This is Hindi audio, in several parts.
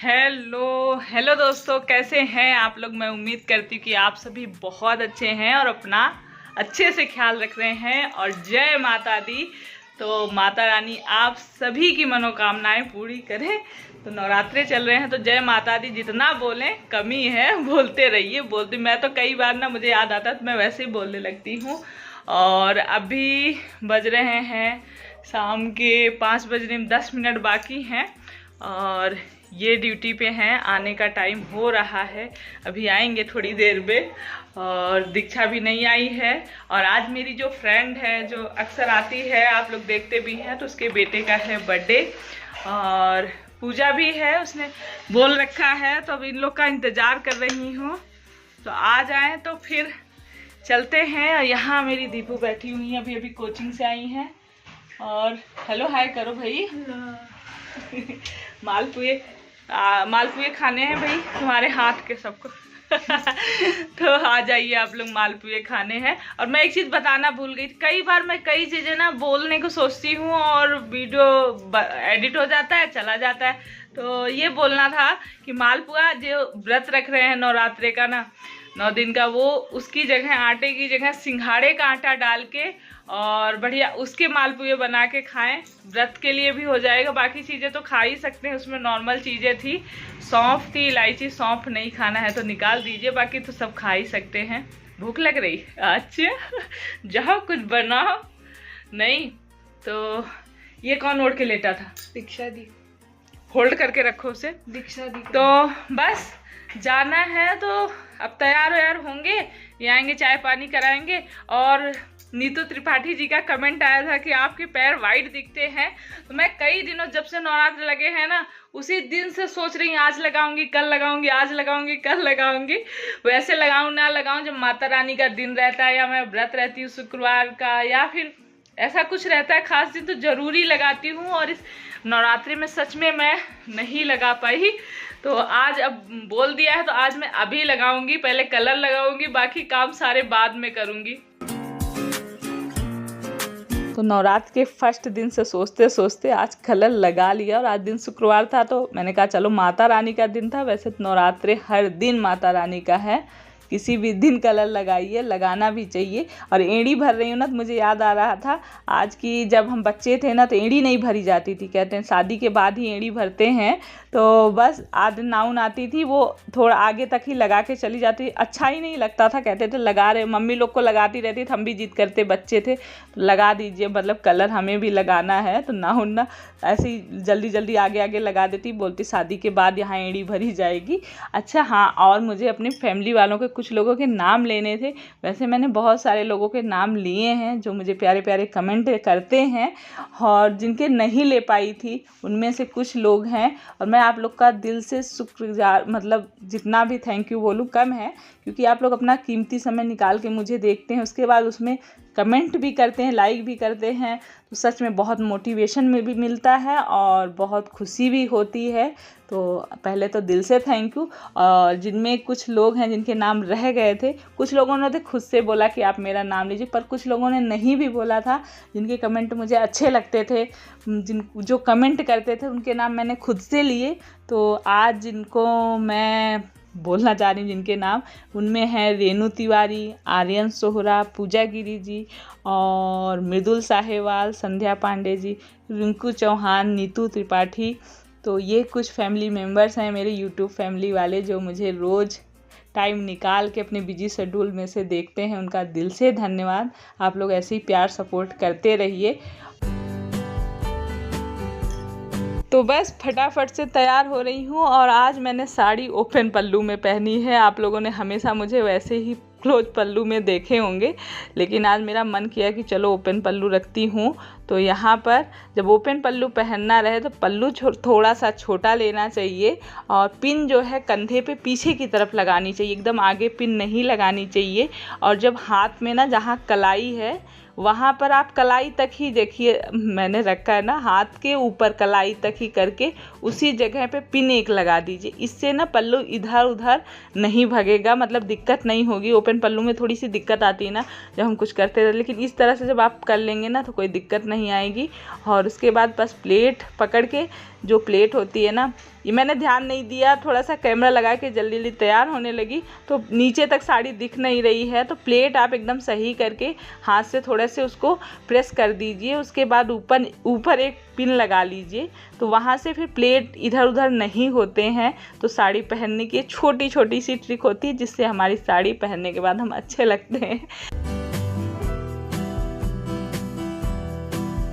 हेलो हेलो दोस्तों, कैसे हैं आप लोग। मैं उम्मीद करती हूँ कि आप सभी बहुत अच्छे हैं और अपना अच्छे से ख्याल रख रहे हैं। और जय माता दी। तो माता रानी आप सभी की मनोकामनाएं पूरी करें। तो नवरात्रे चल रहे हैं तो जय माता दी जितना बोलें कमी है, बोलते रहिए। बोलती मैं तो कई बार ना, मुझे याद आता तो मैं वैसे ही बोलने लगती हूँ। और अभी बज रहे हैं शाम के 5 बजने में 10 मिनट बाकी हैं और ये ड्यूटी पे हैं। आने का टाइम हो रहा है, अभी आएंगे थोड़ी देर में। और दीक्षा भी नहीं आई है। और आज मेरी जो फ्रेंड है, जो अक्सर आती है, आप लोग देखते भी हैं, तो उसके बेटे का है बर्थडे और पूजा भी है, उसने बोल रखा है। तो अब इन लोग का इंतज़ार कर रही हूँ, तो आ जाएं तो फिर चलते हैं। और यहाँ मेरी दीपू बैठी हुई है, अभी अभी कोचिंग से आई हैं। और हेलो हाय करो भाई। मालपुए खाने हैं भाई तुम्हारे हाथ के सबको। तो आ जाइए आप लोग, मालपुए खाने हैं। और मैं एक चीज़ बताना भूल गई, कई बार मैं कई चीज़ें ना बोलने को सोचती हूँ और वीडियो एडिट हो जाता है, चला जाता है। तो ये बोलना था कि मालपुआ जो व्रत रख रहे हैं नवरात्रे का ना, 9 दिन का, वो उसकी जगह आटे की जगह सिंघाड़े का आटा डाल के और बढ़िया उसके मालपुए बना के खाएं। व्रत के लिए भी हो जाएगा। बाकी चीज़ें तो खा ही सकते हैं, उसमें नॉर्मल चीज़ें थी, सौंफ थी, इलायची। सौंफ नहीं खाना है तो निकाल दीजिए, बाकी तो सब खा ही सकते हैं। भूख लग रही? अच्छा जाओ कुछ बनाओ। नहीं तो ये कौन ओढ़ के लेटा था? दीक्षा दी। होल्ड करके रखो उसे। दीक्षा दी। तो बस जाना है, तो अब तैयार व्यार होंगे, ये आएंगे, चाय पानी कराएंगे। और नीतू त्रिपाठी जी का कमेंट आया था कि आपके पैर वाइट दिखते हैं। तो मैं कई दिनों, जब से नवरात्र लगे हैं ना, उसी दिन से सोच रही हूँ आज लगाऊंगी, कल लगाऊंगी, आज लगाऊंगी, कल लगाऊंगी। वैसे लगाऊं ना लगाऊं, जब माता रानी का दिन रहता है या मैं व्रत रहती हूँ शुक्रवार का, या फिर ऐसा कुछ रहता है खास दिन, तो जरूरी लगाती हूँ। और इस नवरात्रि में सच में मैं नहीं लगा पाई, तो आज अब बोल दिया है तो आज मैं अभी लगाऊंगी। पहले कलर लगाऊंगी, बाकी काम सारे बाद में करूंगी। तो नवरात्र के फर्स्ट दिन से सोचते सोचते आज कलर लगा लिया। और आज दिन शुक्रवार था, तो मैंने कहा चलो माता रानी का दिन था। वैसे तो नवरात्रे हर दिन माता रानी का है, किसी भी दिन कलर लगाइए, लगाना भी चाहिए। और एड़ी भर रही हूँ ना, तो मुझे याद आ रहा था आज की, जब हम बच्चे थे ना तो एड़ी नहीं भरी जाती थी। कहते हैं शादी के बाद ही एड़ी भरते हैं। तो बस आध नाउन आती थी, वो थोड़ा आगे तक ही लगा के चली जाती, अच्छा ही नहीं लगता था। कहते थे लगा रहे, मम्मी लोग को लगाती रहती थी, हम भी जिद करते, बच्चे थे, तो लगा दीजिए, मतलब कलर हमें भी लगाना है। तो नाउन ना ऐसे ही जल्दी जल्दी आगे आगे लगा देती, बोलती शादी के बाद यहाँ एड़ी भरी जाएगी। अच्छा हाँ, और मुझे अपनी फैमिली वालों के, कुछ लोगों के नाम लेने थे। वैसे मैंने बहुत सारे लोगों के नाम लिए हैं जो मुझे प्यारे प्यारे कमेंट करते हैं, और जिनके नहीं ले पाई थी उनमें से कुछ लोग हैं। और मैं आप लोग का दिल से शुक्रगुजार, मतलब जितना भी थैंक यू बोलूँ कम है, क्योंकि आप लोग अपना कीमती समय निकाल के मुझे देखते हैं, उसके बाद उसमें कमेंट भी करते हैं, लाइक भी करते हैं। तो सच में बहुत मोटिवेशन में भी मिलता है और बहुत खुशी भी होती है। तो पहले तो दिल से थैंक यू। और जिनमें कुछ लोग हैं जिनके नाम रह गए थे, कुछ लोगों ने तो खुद से बोला कि आप मेरा नाम लीजिए, पर कुछ लोगों ने नहीं भी बोला था। जिनके कमेंट मुझे अच्छे लगते थे, जो कमेंट करते थे, उनके नाम मैंने खुद से लिए। तो आज जिनको मैं बोलना चाह रही हूँ, जिनके नाम, उनमें हैं रेणु तिवारी, आर्यन सोहरा, पूजा गिरी जी, और मृदुल साहेवाल, संध्या पांडे जी, रिंकू चौहान, नीतू त्रिपाठी। तो ये कुछ फैमिली मेम्बर्स हैं मेरे यूट्यूब फैमिली वाले, जो मुझे रोज़ टाइम निकाल के अपने बिजी शेड्यूल में से देखते हैं। उनका दिल से धन्यवाद। आप लोग ऐसे ही प्यार सपोर्ट करते रहिए। तो बस फटाफट से तैयार हो रही हूँ, और आज मैंने साड़ी ओपन पल्लू में पहनी है। आप लोगों ने हमेशा मुझे वैसे ही क्लोज पल्लू में देखे होंगे, लेकिन आज मेरा मन किया कि चलो ओपन पल्लू रखती हूँ। तो यहाँ पर जब ओपन पल्लू पहनना रहे तो पल्लू थोड़ा सा छोटा लेना चाहिए, और पिन जो है कंधे पे पीछे की तरफ लगानी चाहिए, एकदम आगे पिन नहीं लगानी चाहिए। और जब हाथ में ना, जहाँ कलाई है वहाँ पर आप कलाई तक ही देखिए मैंने रखा है ना, हाथ के ऊपर कलाई तक ही करके उसी जगह पे पिन एक लगा दीजिए। इससे ना पल्लू इधर उधर नहीं भगेगा, मतलब दिक्कत नहीं होगी। ओपन पल्लू में थोड़ी सी दिक्कत आती है ना जब हम कुछ करते हैं, लेकिन इस तरह से जब आप कर लेंगे ना तो कोई दिक्कत नहीं आएगी। और उसके बाद बस प्लेट पकड़ के, जो प्लेट होती है ना, ये मैंने ध्यान नहीं दिया, थोड़ा सा कैमरा लगा के जल्दी जल्दी तैयार होने लगी तो नीचे तक साड़ी दिख नहीं रही है। तो प्लेट आप एकदम सही करके हाथ से थोड़े से उसको प्रेस कर दीजिए। उसके बाद ऊपर एक पिन लगा लीजिए, तो वहाँ से फिर प्लेट इधर उधर नहीं होते हैं। तो साड़ी पहनने की छोटी छोटी सी ट्रिक होती है जिससे हमारी साड़ी पहनने के बाद हम अच्छे लगते हैं।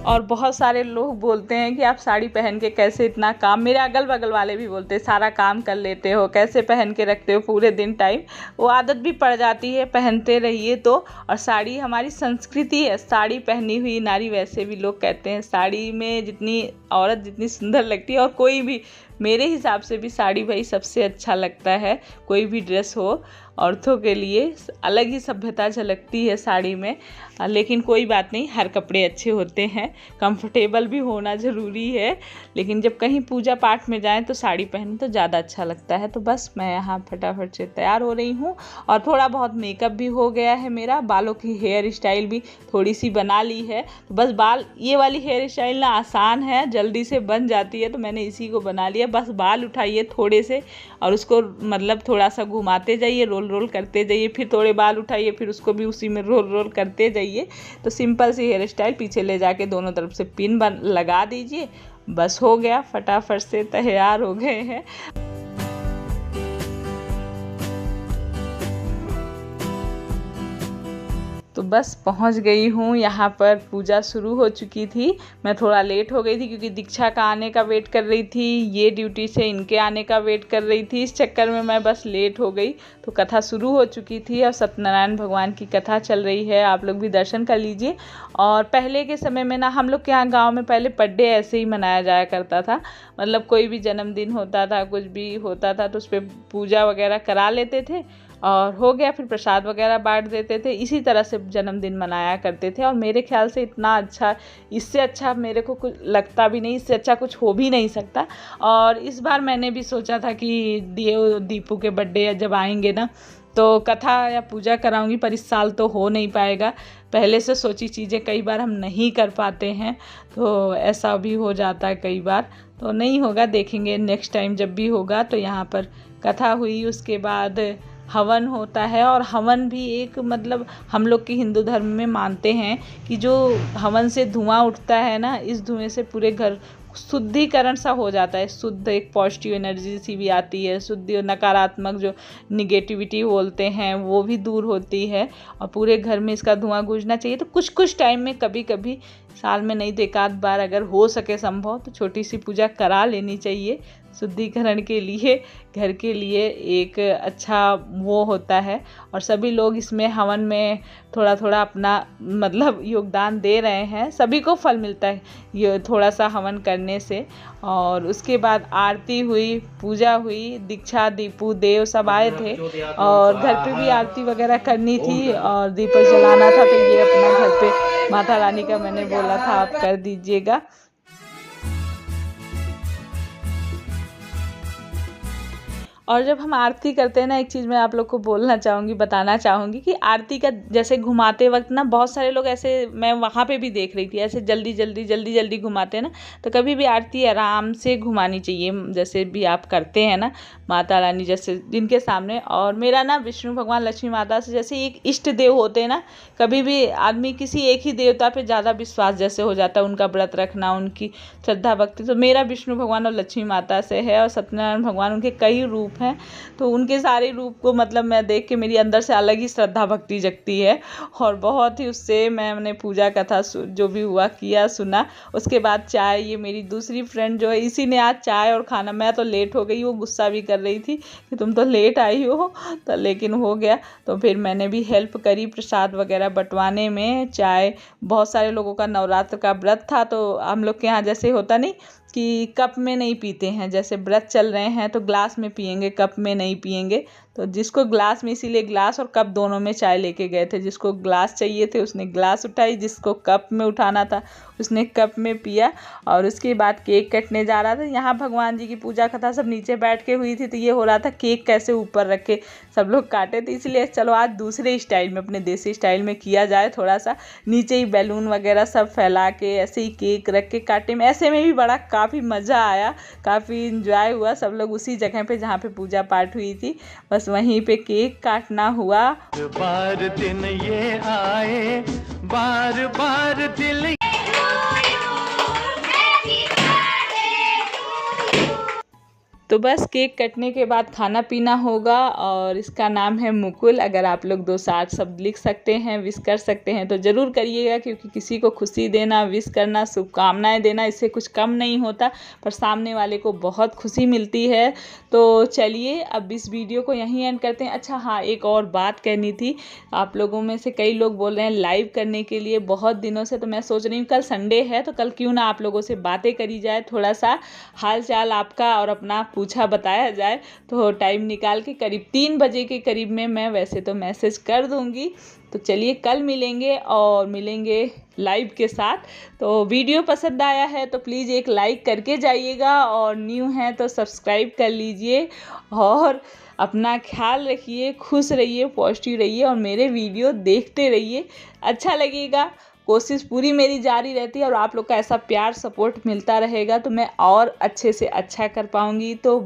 और बहुत सारे लोग बोलते हैं कि आप साड़ी पहन के कैसे इतना काम, मेरे अगल बगल वाले भी बोलते हैं सारा काम कर लेते हो, कैसे पहन के रखते हो पूरे दिन टाइम। वो आदत भी पड़ जाती है, पहनते रहिए तो। और साड़ी हमारी संस्कृति है, साड़ी पहनी हुई नारी, वैसे भी लोग कहते हैं साड़ी में जितनी औरत जितनी सुंदर लगती है, और कोई भी, मेरे हिसाब से भी साड़ी भाई सबसे अच्छा लगता है। कोई भी ड्रेस हो, औरतों के लिए अलग ही सभ्यता झलकती है साड़ी में। लेकिन कोई बात नहीं, हर कपड़े अच्छे होते हैं, कंफर्टेबल भी होना ज़रूरी है। लेकिन जब कहीं पूजा पाठ में जाएं तो साड़ी पहने तो ज़्यादा अच्छा लगता है। तो बस मैं यहाँ फटाफट से तैयार हो रही हूँ और थोड़ा बहुत मेकअप भी हो गया है मेरा, बालों की हेयर स्टाइल भी थोड़ी सी बना ली है। तो बस बाल, ये वाली हेयर स्टाइल ना आसान है, जल्दी से बन जाती है, तो मैंने इसी को बना लिया। बस बाल उठाइए थोड़े से और उसको मतलब थोड़ा सा घुमाते जाइए, रोल रोल करते जाइए, फिर थोड़े बाल उठाइए, फिर उसको भी उसी में रोल रोल करते जाइए। तो सिंपल सी हेयर स्टाइल, पीछे ले जाके दोनों तरफ से पिन लगा दीजिए, बस हो गया, फटाफट से तैयार हो गए हैं। तो बस पहुंच गई हूँ यहाँ पर, पूजा शुरू हो चुकी थी। मैं थोड़ा लेट हो गई थी क्योंकि दीक्षा का आने का वेट कर रही थी, ये ड्यूटी से इनके आने का वेट कर रही थी, इस चक्कर में मैं बस लेट हो गई। तो कथा शुरू हो चुकी थी और सत्यनारायण भगवान की कथा चल रही है, आप लोग भी दर्शन कर लीजिए। और पहले के समय में ना हम लोग के यहाँ गाँव में पहले बर्थडे ऐसे ही मनाया जाया करता था, मतलब कोई भी जन्मदिन होता था, कुछ भी होता था तो उस पर पूजा वगैरह करा लेते थे और हो गया, फिर प्रसाद वगैरह बांट देते थे। इसी तरह से जन्मदिन मनाया करते थे और मेरे ख्याल से इतना अच्छा, इससे अच्छा मेरे को कुछ लगता भी नहीं, इससे अच्छा कुछ हो भी नहीं सकता। और इस बार मैंने भी सोचा था कि दीपू के बर्थडे जब आएंगे ना तो कथा या पूजा कराऊंगी, पर इस साल तो हो नहीं पाएगा। पहले से सोची चीज़ें कई बार हम नहीं कर पाते हैं, तो ऐसा भी हो जाता है कई बार, तो नहीं होगा, देखेंगे नेक्स्ट टाइम जब भी होगा। तो यहाँ पर कथा हुई, उसके बाद हवन होता है। और हवन भी एक, मतलब हम लोग के हिंदू धर्म में मानते हैं कि जो हवन से धुआं उठता है ना, इस धुएं से पूरे घर शुद्धिकरण सा हो जाता है, शुद्ध एक पॉजिटिव एनर्जी सी भी आती है, शुद्ध नकारात्मक जो निगेटिविटी बोलते हैं वो भी दूर होती है और पूरे घर में इसका धुआं गूंजना चाहिए। तो कुछ कुछ टाइम में, कभी कभी साल में नहीं तो एक आध बार अगर हो सके संभव तो छोटी सी पूजा करा लेनी चाहिए, शुद्धिकरण के लिए, घर के लिए एक अच्छा वो होता है। और सभी लोग इसमें हवन में थोड़ा थोड़ा अपना मतलब योगदान दे रहे हैं, सभी को फल मिलता है ये थोड़ा सा हवन करने से। और उसके बाद आरती हुई, पूजा हुई, दीक्षा, दीपू, देव सब आए थे और घर पे भी आरती वगैरह करनी थी और दीपक जलाना था, तो ये अपना घर पे माता रानी का मैंने बोला था आप कर दीजिएगा। और जब हम आरती करते हैं ना, एक चीज़ मैं आप लोग को बोलना चाहूँगी, बताना चाहूँगी कि आरती का जैसे घुमाते वक्त ना बहुत सारे लोग ऐसे, मैं वहाँ पे भी देख रही थी, ऐसे जल्दी जल्दी घुमाते हैं ना, तो कभी भी आरती आराम से घुमानी चाहिए, जैसे भी आप करते हैं ना माता रानी जैसे जिनके सामने। और मेरा ना विष्णु भगवान, लक्ष्मी माता से जैसे एक इष्ट देव होते हैं ना, कभी भी आदमी किसी एक ही देवता पे ज़्यादा विश्वास जैसे हो जाता है, उनका व्रत रखना, उनकी श्रद्धा भक्ति, तो मेरा विष्णु भगवान और लक्ष्मी माता से है। और सत्यनारायण भगवान, उनके कई रूप हैं, तो उनके सारे रूप को मतलब मैं देख के मेरी अंदर से अलग ही श्रद्धा भक्ति जगती है और बहुत ही उससे मैंने पूजा कथा जो भी हुआ किया, सुना। उसके बाद चाय, ये मेरी दूसरी फ्रेंड जो है, इसी ने आज चाय और खाना, मैं तो लेट हो गई, वो गुस्सा भी कर रही थी कि तुम तो लेट आई हो, तो लेकिन हो गया। तो फिर मैंने भी हेल्प करी प्रसाद वगैरह बंटवाने में। चाय, बहुत सारे लोगों का नवरात्र का व्रत था, तो हम लोग के यहाँ जैसे होता नहीं कि कप में नहीं पीते हैं, जैसे व्रत चल रहे हैं तो ग्लास में पियेंगे, कप में नहीं पियेंगे, तो जिसको ग्लास में, इसीलिए ग्लास और कप दोनों में चाय लेके गए थे। जिसको ग्लास चाहिए थे उसने ग्लास उठाई, जिसको कप में उठाना था उसने कप में पिया। और उसके बाद केक कटने जा रहा था। यहाँ भगवान जी की पूजा कथा सब नीचे बैठ के हुई थी, तो ये हो रहा था केक कैसे ऊपर रखे सब लोग काटे थे। इसलिए चलो आज दूसरे स्टाइल में, अपने देसी स्टाइल में किया जाए। थोड़ा सा नीचे ही बैलून वगैरह सब फैला के ऐसे ही केक रख के काटे में, ऐसे में भी बड़ा काफ़ी मज़ा आया, काफ़ी इंजॉय हुआ। सब लोग उसी जगह पे जहाँ पे पूजा पाठ हुई थी, बस वहीं पे केक काटना हुआ। बार दिन ये आए, बार बार दिल। तो बस केक कटने के बाद खाना पीना होगा। और इसका नाम है मुकुल। अगर आप लोग 2-8 शब्द लिख सकते हैं, विश कर सकते हैं तो ज़रूर करिएगा, क्योंकि किसी को खुशी देना, विश करना, शुभकामनाएं देना, इससे कुछ कम नहीं होता, पर सामने वाले को बहुत खुशी मिलती है। तो चलिए अब इस वीडियो को यहीं एंड करते हैं। अच्छा हाँ, एक और बात कहनी थी। आप लोगों में से कई लोग बोल रहे हैं लाइव करने के लिए बहुत दिनों से, तो मैं सोच रही हूँ कल संडे है तो कल क्यों ना आप लोगों से बातें करी जाए, थोड़ा सा हाल चाल आपका और अपना पूछा बताया जाए। तो टाइम निकाल के करीब 3 बजे के करीब में मैं वैसे तो मैसेज कर दूंगी। तो चलिए कल मिलेंगे और मिलेंगे लाइव के साथ। तो वीडियो पसंद आया है तो प्लीज़ एक लाइक करके जाइएगा, और न्यू है तो सब्सक्राइब कर लीजिए। और अपना ख्याल रखिए, खुश रहिए, पॉजिटिव रहिए और मेरे वीडियो देखते रहिए। अच्छा लगेगा, कोशिश पूरी मेरी जारी रहती है और आप लोग का ऐसा प्यार सपोर्ट मिलता रहेगा तो मैं और अच्छे से अच्छा कर पाऊँगी। तो